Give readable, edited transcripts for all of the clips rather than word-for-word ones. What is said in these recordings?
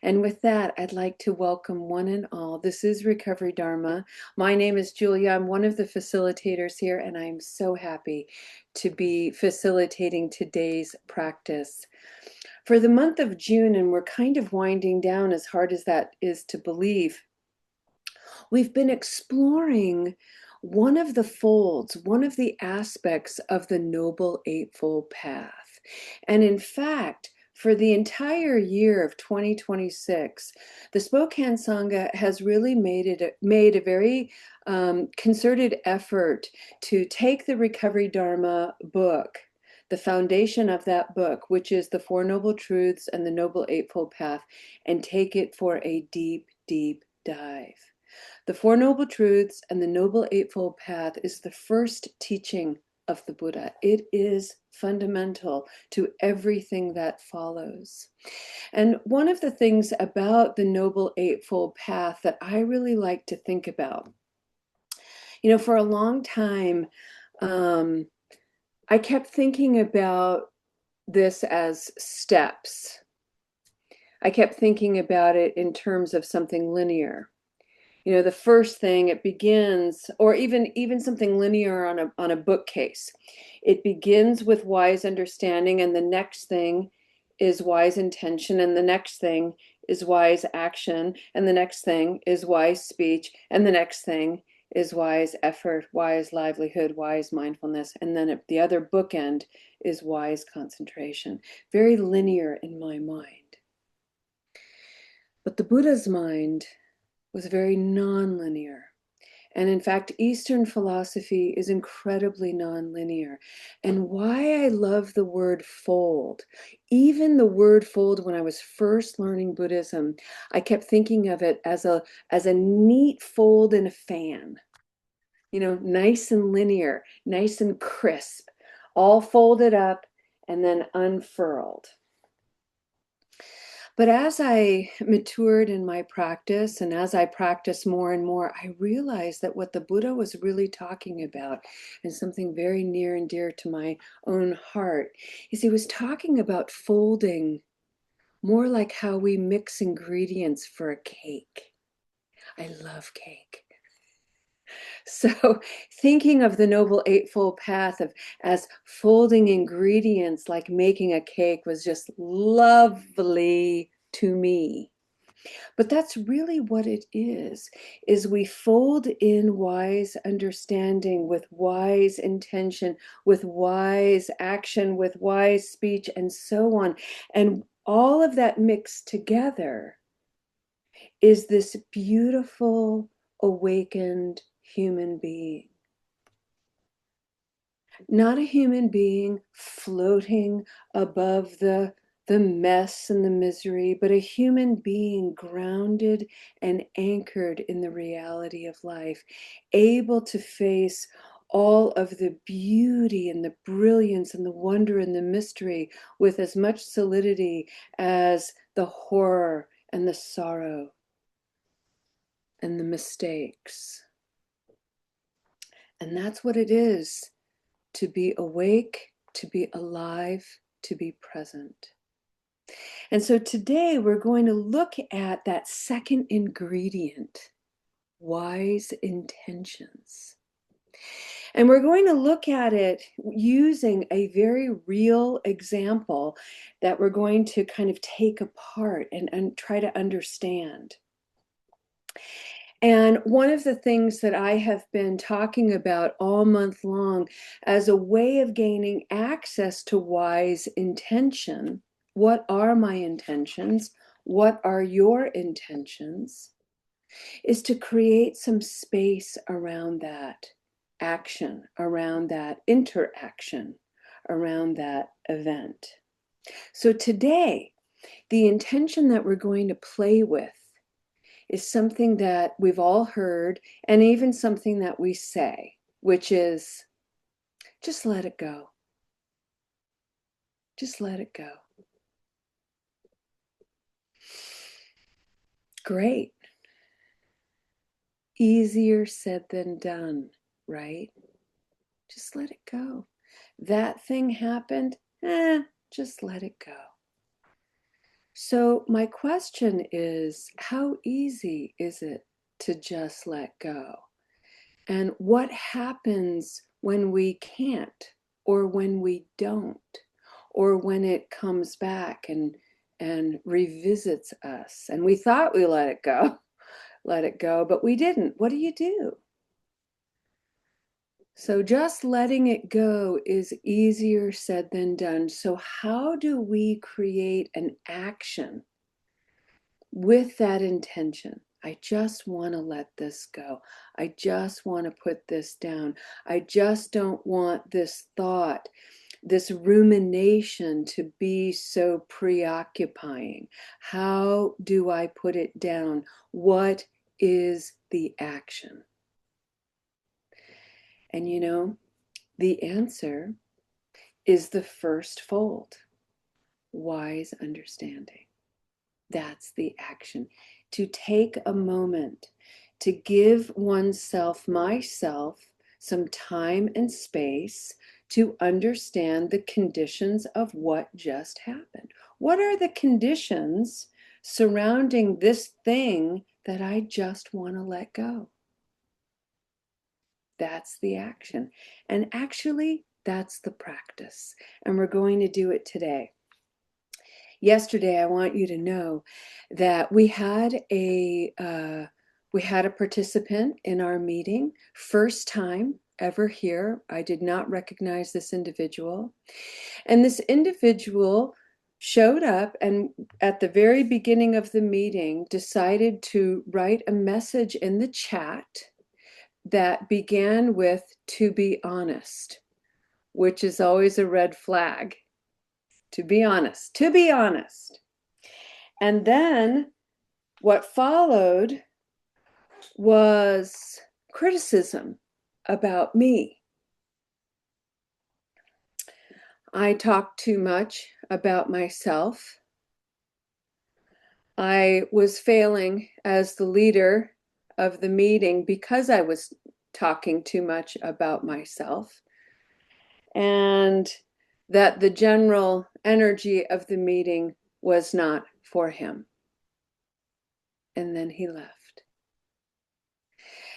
And with that, I'd like to welcome one and all. This is Recovery Dharma. My name is Julia. I'm one of the facilitators here, and I'm so happy to be facilitating today's practice. For the month of June, and we're kind of winding down, as hard as that is to believe, we've been exploring one of the folds, one of the aspects of the Noble Eightfold Path. And in fact, for the entire year of 2026, the Spokane Sangha has really made a very concerted effort to take the Recovery Dharma book, the foundation of that book, which is the Four Noble Truths and the Noble Eightfold Path, and take it for a deep, deep dive. The Four Noble Truths and the Noble Eightfold Path is the first teaching of the Buddha. It is fundamental to everything that follows. And one of the things about the Noble Eightfold Path that I really like to think about, for a long time, I kept thinking about this as steps. I kept thinking about it in terms of something linear. The first thing, it begins, or even something linear on a bookcase. It begins with wise understanding, and the next thing is wise intention, and the next thing is wise action, and the next thing is wise speech, and the next thing is wise effort, wise livelihood, wise mindfulness, and then at the other bookend is wise concentration. Very linear in my mind. But the Buddha's mind was very nonlinear. And in fact, Eastern philosophy is incredibly nonlinear. And why I love the word fold, even the word fold, when I was first learning Buddhism, I kept thinking of it as a neat fold in a fan, nice and linear, nice and crisp, all folded up and then unfurled. But as I matured in my practice and as I practiced more and more, I realized that what the Buddha was really talking about, and something very near and dear to my own heart, is he was talking about folding more like how we mix ingredients for a cake. I love cake. So thinking of the Noble Eightfold Path as folding ingredients like making a cake was just lovely to me. But that's really what it is we fold in wise understanding with wise intention, with wise action, with wise speech, and so on. And all of that mixed together is this beautiful, awakened human being. Not a human being floating above the mess and the misery, but a human being grounded and anchored in the reality of life, able to face all of the beauty and the brilliance and the wonder and the mystery with as much solidity as the horror and the sorrow and the mistakes. And that's what it is to be awake, to be alive, to be present. And so today we're going to look at that second ingredient, wise intentions. And we're going to look at it using a very real example that we're going to kind of take apart and try to understand. And one of the things that I have been talking about all month long as a way of gaining access to wise intention, what are my intentions? What are your intentions? Is to create some space around that action, around that interaction, around that event. So today, the intention that we're going to play with is something that we've all heard, and even something that we say, which is just let it go. Just let it go. Great. Easier said than done, right? Just let it go. That thing happened, just let it go. So, my question is, how easy is it to just let go? And what happens when we can't, or when we don't, or when it comes back and revisits us and we thought we let it go, but we didn't. What do you do? So just letting it go is easier said than done. So how do we create an action with that intention? I just want to let this go. I just want to put this down. I just don't want this thought, this rumination to be so preoccupying. How do I put it down? What is the action? And you know, the answer is the first fold, wise understanding. That's the action. To take a moment to give oneself, myself, some time and space to understand the conditions of what just happened. What are the conditions surrounding this thing that I just want to let go? That's the action. And actually, that's the practice. And we're going to do it today. Yesterday, I want you to know that we had a participant in our meeting, first time ever here. I did not recognize this individual. And this individual showed up and at the very beginning of the meeting decided to write a message in the chat that began with, "To be honest," which is always a red flag. To be honest, to be honest. And then what followed was criticism about me. I talked too much about myself. I was failing as the leader of the meeting because I was talking too much about myself. And that the general energy of the meeting was not for him. And then he left.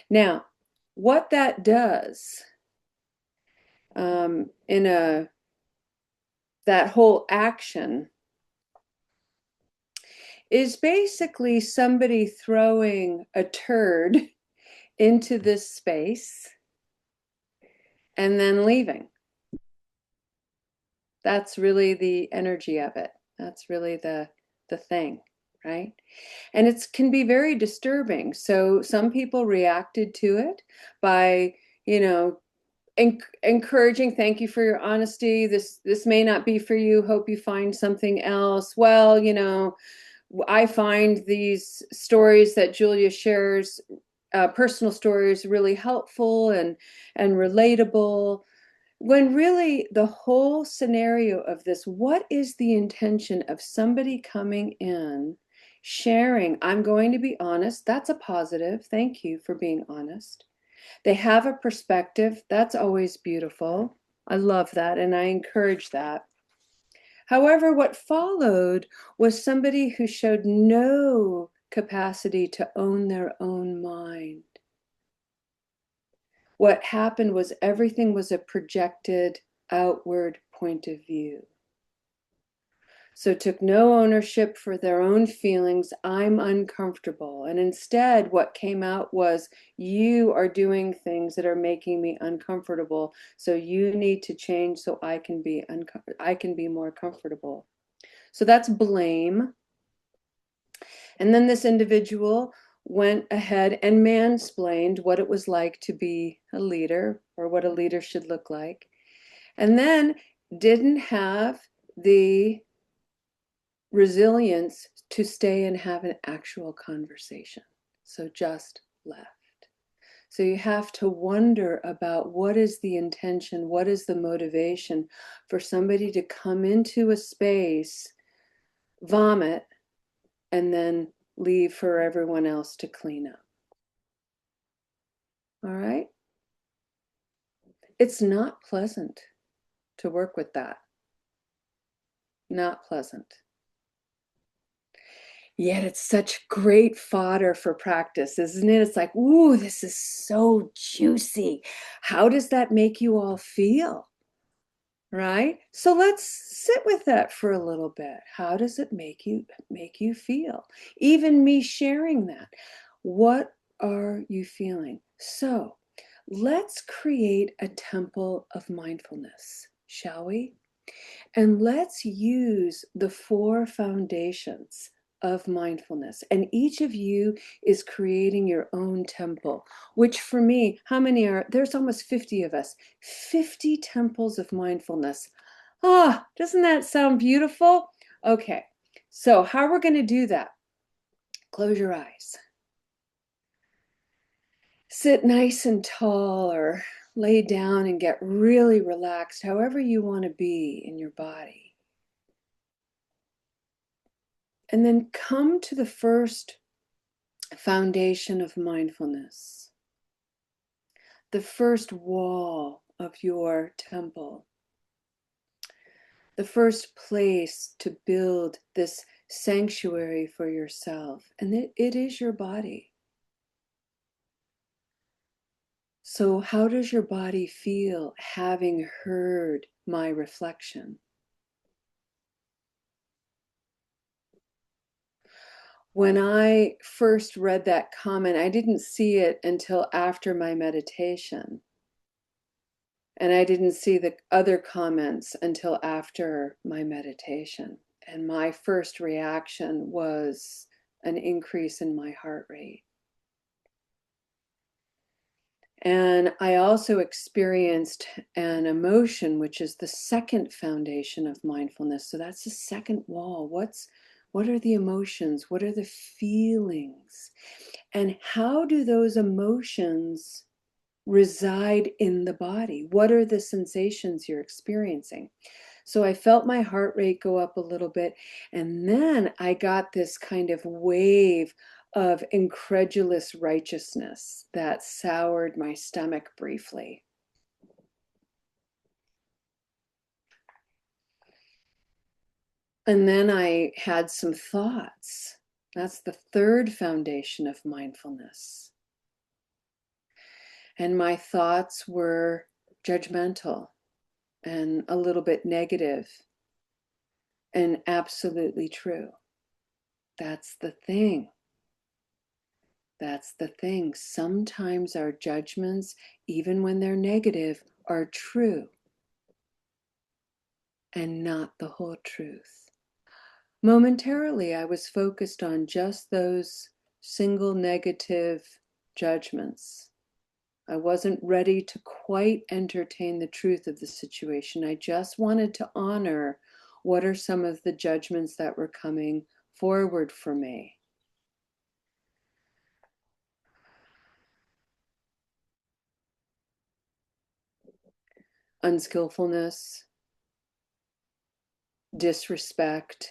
Now, what that does that whole action is basically somebody throwing a turd into this space and then leaving. That's really the energy of it. That's really the thing, right? And it can be very disturbing. So some people reacted to it by, encouraging, "Thank you for your honesty. This may not be for you. Hope you find something else." Well, I find these stories that Julia shares, personal stories, really helpful and relatable. When really the whole scenario of this, what is the intention of somebody coming in, sharing, "I'm going to be honest." That's a positive. Thank you for being honest. They have a perspective. That's always beautiful. I love that and I encourage that. However, what followed was somebody who showed no capacity to own their own mind. What happened was everything was a projected outward point of view. So took no ownership for their own feelings. "I'm uncomfortable." And instead, what came out was, "You are doing things that are making me uncomfortable. So you need to change so I can be more comfortable." So that's blame. And then this individual went ahead and mansplained what it was like to be a leader, or what a leader should look like. And then didn't have the resilience to stay and have an actual conversation. So just left. So you have to wonder about what is the intention, what is the motivation for somebody to come into a space, vomit, and then leave for everyone else to clean up. All right? It's not pleasant to work with that. Not pleasant. Yet it's such great fodder for practice, isn't it? It's like, ooh, this is so juicy. How does that make you all feel? Right? So let's sit with that for a little bit. How does it make you feel? Even me sharing that. What are you feeling? So, let's create a temple of mindfulness, shall we? And let's use the 4 foundations of mindfulness. And each of you is creating your own temple, which for me, how many are there's almost 50 of us, 50 temples of mindfulness. Ah, doesn't that sound beautiful? Okay, so how we're going to do that? Close your eyes. Sit nice and tall or lay down and get really relaxed, however you want to be in your body. And then come to the first foundation of mindfulness, the first wall of your temple, the first place to build this sanctuary for yourself. And it is your body. So, how does your body feel having heard my reflection? When I first read that comment, I didn't see it until after my meditation. And I didn't see the other comments until after my meditation. And my first reaction was an increase in my heart rate. And I also experienced an emotion, which is the second foundation of mindfulness. So that's the second wall. What are the emotions? What are the feelings? And how do those emotions reside in the body? What are the sensations you're experiencing? So I felt my heart rate go up a little bit. And then I got this kind of wave of incredulous righteousness that soured my stomach briefly. And then I had some thoughts. That's the third foundation of mindfulness. And my thoughts were judgmental and a little bit negative and absolutely true. That's the thing. That's the thing. Sometimes our judgments, even when they're negative, are true and not the whole truth. Momentarily, I was focused on just those single negative judgments. I wasn't ready to quite entertain the truth of the situation. I just wanted to honor what are some of the judgments that were coming forward for me. Unskillfulness, disrespect,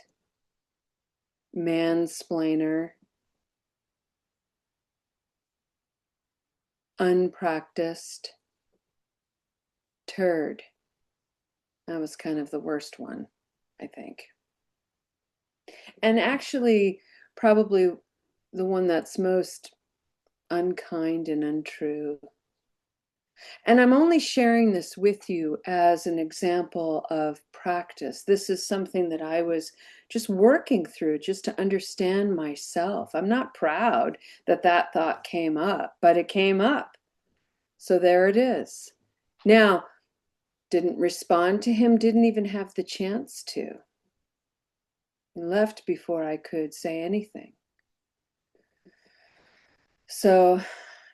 mansplainer, unpracticed, turd. That was kind of the worst one, I think. And actually, probably the one that's most unkind and untrue. And I'm only sharing this with you as an example of practice. This is something that I was just working through just to understand myself. I'm not proud that that thought came up, but it came up. So there it is. Now, didn't respond to him, didn't even have the chance to. He left before I could say anything. So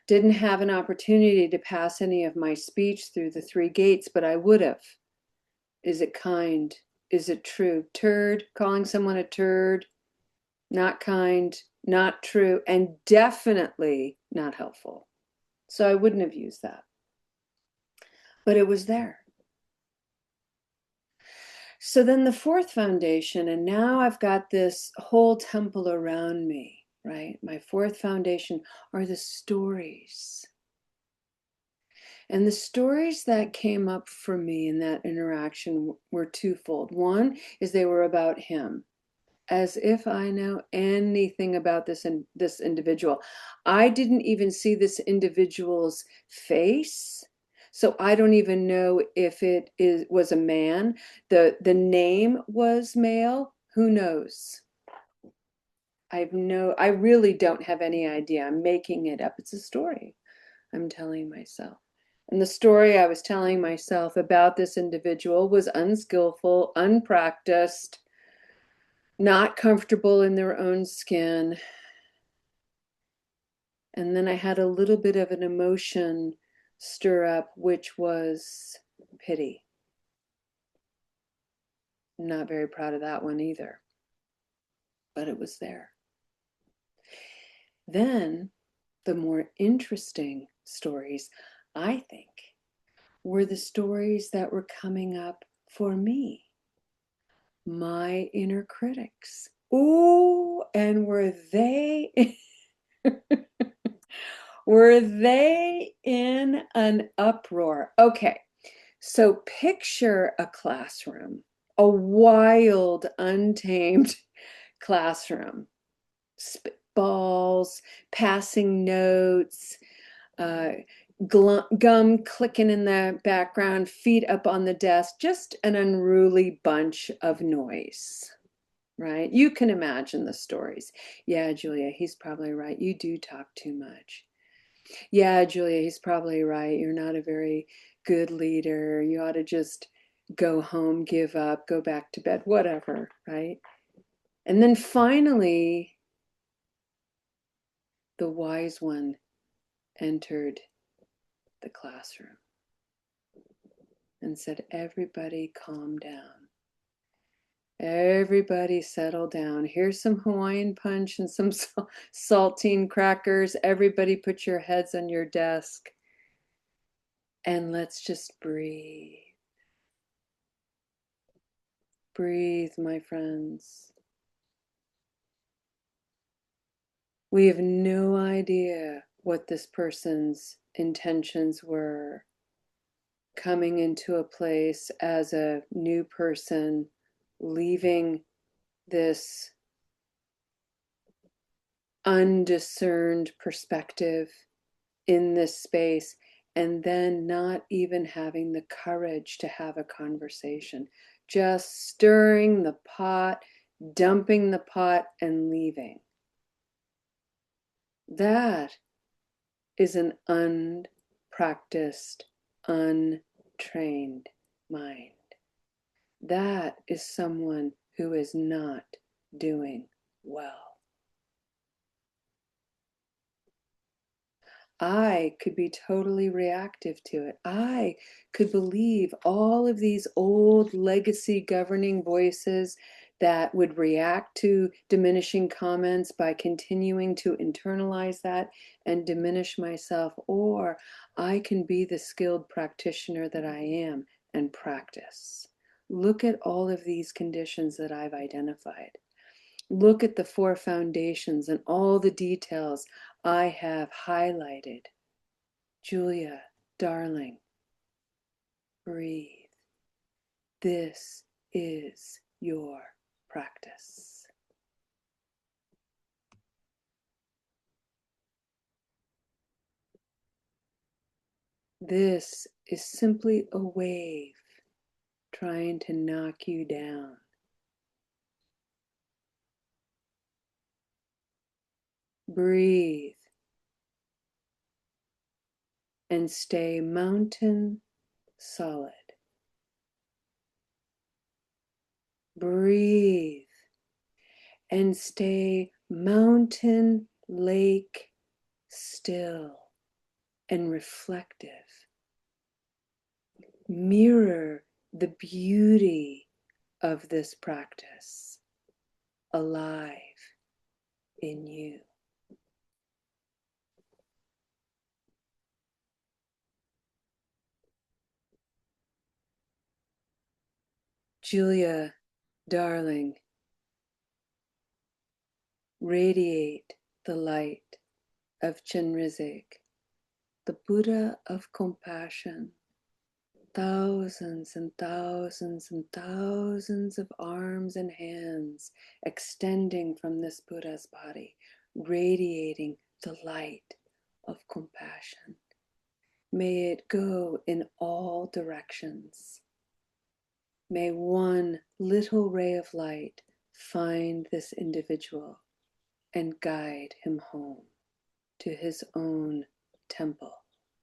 didn't have an opportunity to pass any of my speech through the 3 gates, but I would have. Is it kind? Is it true? Turd, calling someone a turd, not kind, not true, and definitely not helpful. So I wouldn't have used that. But it was there. So then the fourth foundation, and now I've got this whole temple around me, right? My fourth foundation are the stories. And the stories that came up for me in that interaction were twofold. One is they were about him. as if I know anything about this individual. I didn't even see this individual's face, so I don't even know if it was a man. The name was male. Who knows? I really don't have any idea. I'm making it up. It's a story I'm telling myself. And the story I was telling myself about this individual was unskillful, unpracticed, not comfortable in their own skin. And then I had a little bit of an emotion stir up, which was pity. I'm not very proud of that one either, but it was there. Then the more interesting stories, I think, were the stories that were coming up for me, my inner critics. Ooh, and were they in an uproar? Okay, so picture a classroom, a wild, untamed classroom, spitballs, passing notes, uh, gum clicking in the background, feet up on the desk, just an unruly bunch of noise, right? You can imagine the stories. Yeah, Julia, he's probably right. You do talk too much. Yeah, Julia, he's probably right. You're not a very good leader. You ought to just go home, give up, go back to bed, whatever, right? And then finally, the wise one entered the classroom and said, everybody calm down. Everybody settle down. Here's some Hawaiian punch and some saltine crackers. Everybody put your heads on your desk and let's just breathe. Breathe, my friends. We have no idea what this person's intentions were coming into a place as a new person, leaving this undiscerned perspective in this space, and then not even having the courage to have a conversation, just stirring the pot, dumping the pot, and leaving. That is an unpracticed, untrained mind. That is someone who is not doing well. I could be totally reactive to it. I could believe all of these old legacy governing voices that would react to diminishing comments by continuing to internalize that and diminish myself. Or I can be the skilled practitioner that I am and practice. Look at all of these conditions that I've identified. Look at the four foundations and all the details I have highlighted. Julia, darling, breathe. This is your practice. This is simply a wave trying to knock you down. Breathe and stay mountain solid. Breathe and stay mountain lake still and reflective. Mirror the beauty of this practice alive in you. Julia, darling, radiate the light of Chenrezig, the Buddha of compassion, thousands and thousands and thousands of arms and hands extending from this Buddha's body, radiating the light of compassion. May it go in all directions. May one little ray of light find this individual and guide him home to his own temple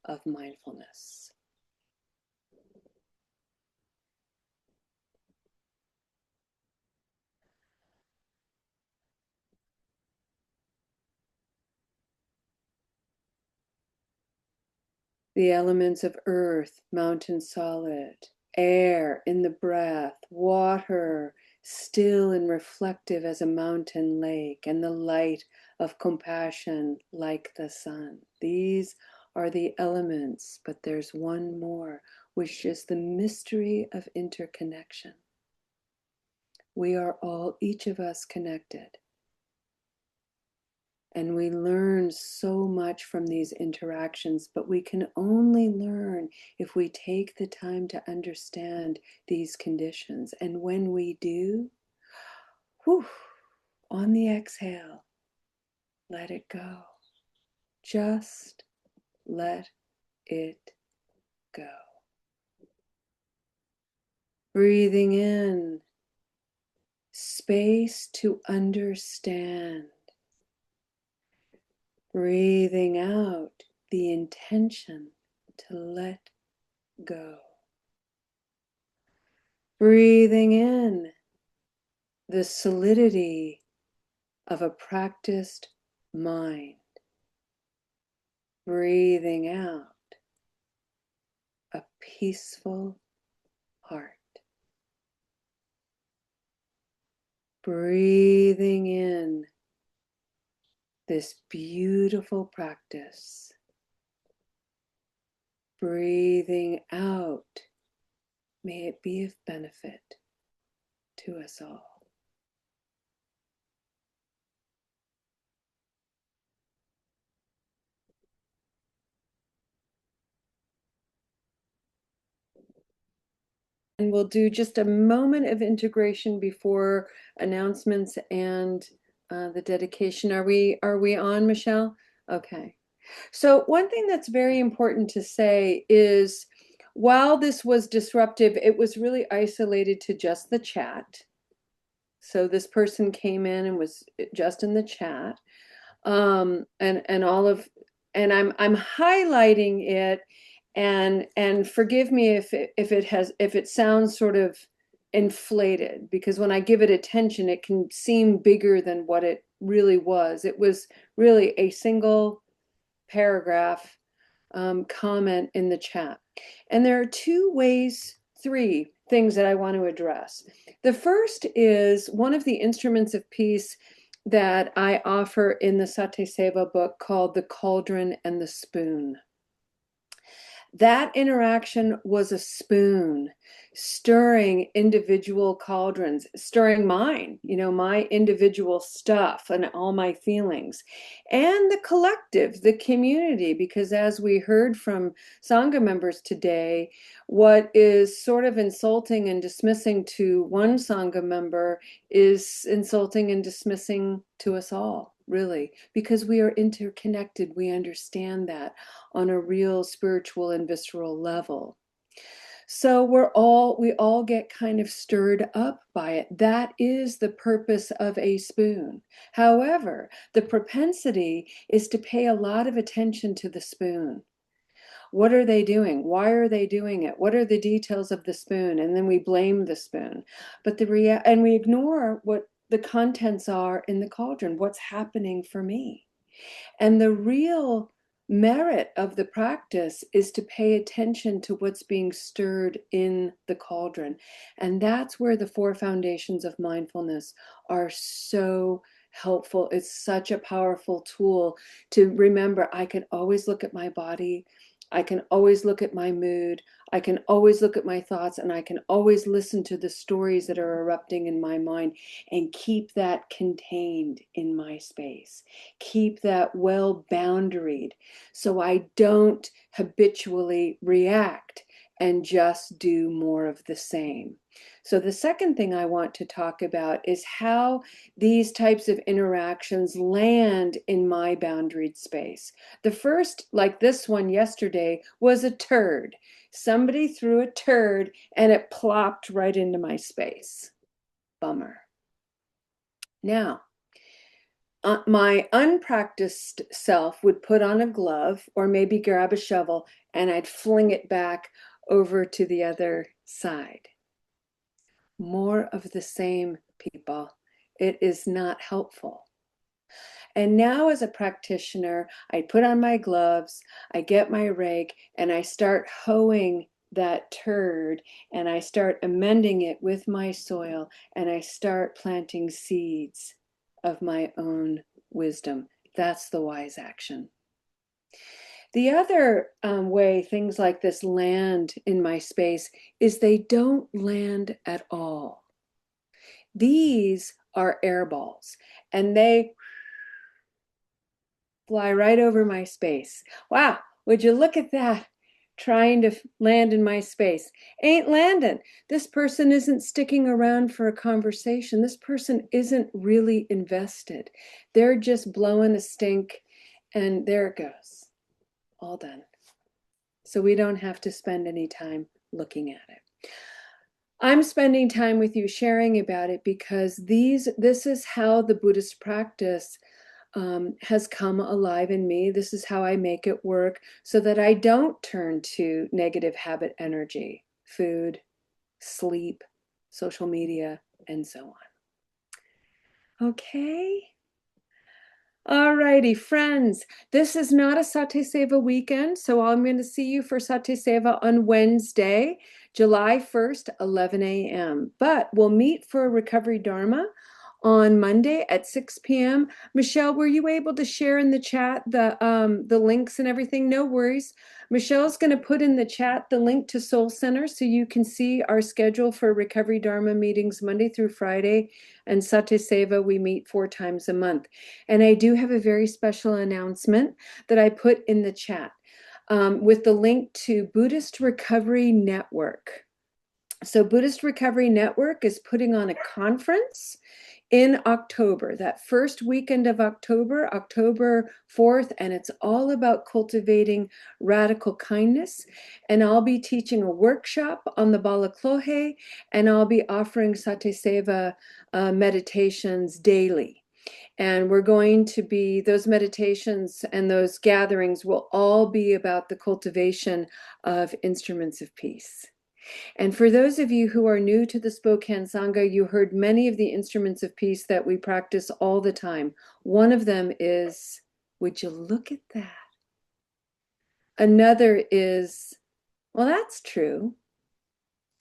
of mindfulness. The elements of earth, mountain solid, air in the breath, water, still and reflective as a mountain lake, and the light of compassion like the sun. These are the elements, but there's one more, which is the mystery of interconnection. We are all, each of us, connected. And we learn so much from these interactions, but we can only learn if we take the time to understand these conditions. And when we do, whew, on the exhale, let it go. Just let it go. Breathing in, space to understand. Breathing out, the intention to let go. Breathing in, the solidity of a practiced mind. Breathing out, a peaceful heart. Breathing in this beautiful practice. Breathing out, may it be of benefit to us all. And we'll do just a moment of integration before announcements and the dedication. Are we on, Michelle? Okay. So one thing that's very important to say is, while this was disruptive, it was really isolated to just the chat. So this person came in and was just in the chat, and all of, and I'm highlighting it, and forgive me if it sounds sort of inflated, because when I give it attention, it can seem bigger than what it really was. It was really a single paragraph comment in the chat. And there are three things that I want to address. The first is one of the instruments of peace that I offer in the Satyaseva book, called The Cauldron and the Spoon. That interaction was a spoon stirring individual cauldrons, stirring mine, my individual stuff and all my feelings, and the collective, the community, because as we heard from Sangha members today, what is sort of insulting and dismissing to one Sangha member is insulting and dismissing to us all, really, because we are interconnected. We understand that on a real spiritual and visceral level. So we all get kind of stirred up by it. That is the purpose of a spoon. However, the propensity is to pay a lot of attention to the spoon. What are they doing? Why are they doing it? What are the details of the spoon? And then we blame the spoon. But and we ignore what the contents are in the cauldron. What's happening for me? And the real merit of the practice is to pay attention to what's being stirred in the cauldron. And that's where the four foundations of mindfulness are so helpful. It's such a powerful tool to remember. I can always look at my body. I can always look at my mood. I can always look at my thoughts, and I can always listen to the stories that are erupting in my mind and keep that contained in my space. Keep that well boundaried so I don't habitually react and just do more of the same. So the second thing I want to talk about is how these types of interactions land in my boundaried space. The first, like this one yesterday, was a turd. Somebody threw a turd and it plopped right into my space. Bummer. Now, my unpracticed self would put on a glove or maybe grab a shovel and I'd fling it back over to the other side. More of the same, people. It is not helpful. And now, as a practitioner, I put on my gloves, I get my rake, and I start hoeing that turd, and I start amending it with my soil, and I start planting seeds of my own wisdom. That's the wise action. The other way things like this land in my space is they don't land at all. These are air balls, and they fly right over my space. Wow, would you look at that? Trying to land in my space. Ain't landing. This person isn't sticking around for a conversation. This person isn't really invested. They're just blowing a stink, and there it goes. All done. So we don't have to spend any time looking at it. I'm spending time with you sharing about it because this is how the Buddhist practice has come alive in me. This is how I make it work so that I don't turn to negative habit energy, food, sleep, social media, and so on. Okay. All righty, friends. This is not a Satyaseva weekend, so I'm going to see you for Satyaseva on Wednesday, July 1st, 11 a.m. But we'll meet for Recovery Dharma on Monday at 6 p.m. Michelle, were you able to share in the chat the links and everything? No worries. Michelle's going to put in the chat the link to Soul Center so you can see our schedule for Recovery Dharma meetings Monday through Friday, and Satyaseva we meet 4 times a month. And I do have a very special announcement that I put in the chat with the link to Buddhist Recovery Network. So Buddhist Recovery Network is putting on a conference in October, that first weekend of October, October 4th, and it's all about cultivating radical kindness. And I'll be teaching a workshop on the Balaklohe, and I'll be offering Satyaseva meditations daily. And we're going to be, those meditations and those gatherings will all be about the cultivation of instruments of peace. And for those of you who are new to the Spokane Sangha, you heard many of the instruments of peace that we practice all the time. One of them is, would you look at that? Another is, well, that's true,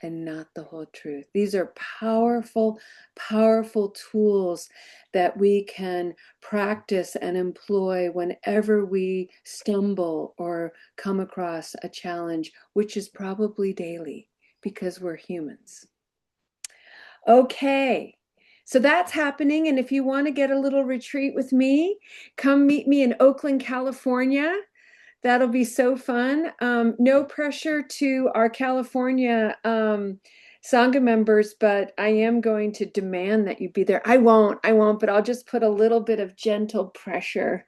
and not the whole truth. These are powerful, powerful tools that we can practice and employ whenever we stumble or come across a challenge, which is probably daily because we're humans. Okay, so that's happening. And if you want to get a little retreat with me, come meet me in Oakland, California. That'll be so fun. No pressure to our California Sangha members, but I am going to demand that you be there. I won't, but I'll just put a little bit of gentle pressure.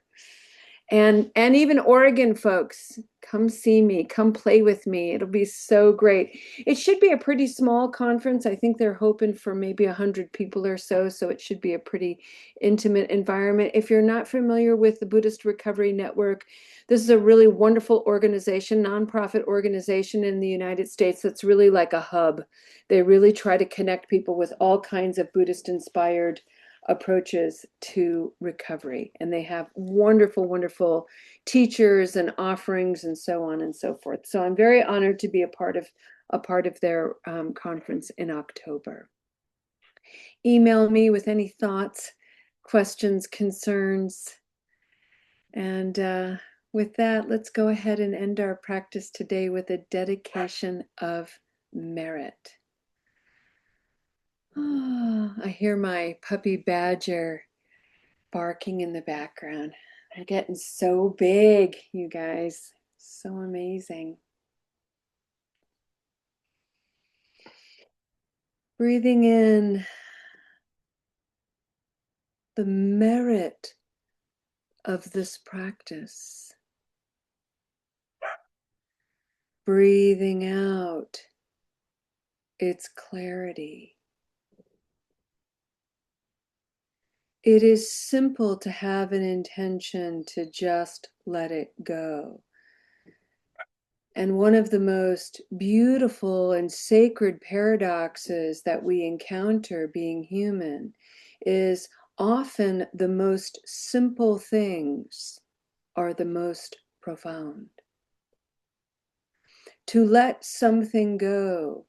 And even Oregon folks, come see me, come play with me. It'll be so great. It should be a pretty small conference. I think they're hoping for maybe 100 people or so, so it should be a pretty intimate environment. If you're not familiar with the Buddhist Recovery Network, this is a really wonderful organization, nonprofit organization in the United States that's really like a hub. They really try to connect people with all kinds of Buddhist-inspired approaches to recovery, and they have wonderful, wonderful teachers and offerings and so on and so forth. So I'm very honored to be a part of their conference in October. Email me with any thoughts, questions, concerns, and with that, let's go ahead and end our practice today with a dedication of merit. Oh, I hear my puppy Badger barking in the background. They're getting so big, you guys. So amazing. Breathing in the merit of this practice. Breathing out its clarity. It is simple to have an intention to just let it go. And one of the most beautiful and sacred paradoxes that we encounter being human is often the most simple things are the most profound. To let something go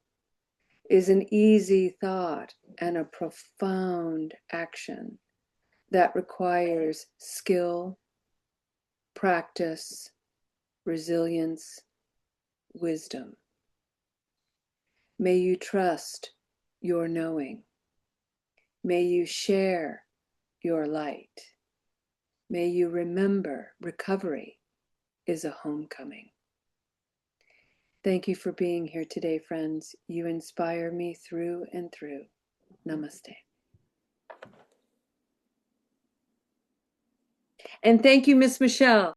is an easy thought and a profound action that requires skill, practice, resilience, wisdom. May you trust your knowing. May you share your light. May you remember recovery is a homecoming. Thank you for being here today, friends. You inspire me through and through. Namaste. And thank you, Miss Michelle.